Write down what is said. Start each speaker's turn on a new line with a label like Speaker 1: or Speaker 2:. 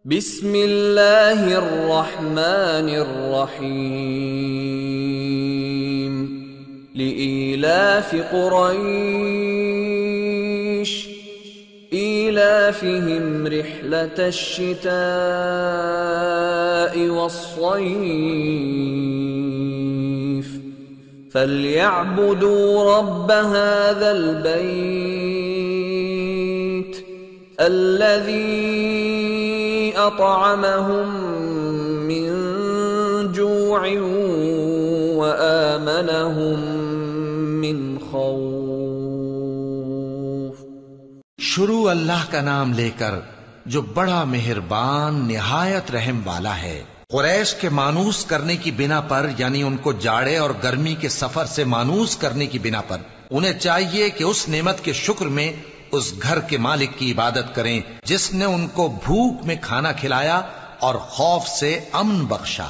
Speaker 1: बिस्मिल्लाहिर रहमानिर रहीम। लिईलाफि कुरैश ईलाफिहिम रिह्लतश शिताइ वस्सैफ फल्यअबुदू रब्ब हाज़ल बैत अल्लज़ी अतअमहुम मिन जूअइन व आमनहुम मिन खौफ।
Speaker 2: शुरू अल्लाह का नाम लेकर जो बड़ा मेहरबान निहायत रहम वाला है। कुरैश के मानूस करने की बिना पर, यानी उनको जाड़े और गर्मी के सफर से मानूस करने की बिना पर, उन्हें चाहिए कि उस नेमत के शुक्र में उस घर के मालिक की इबादत करें जिसने उनको भूख में खाना खिलाया और खौफ से अमन बख्शा।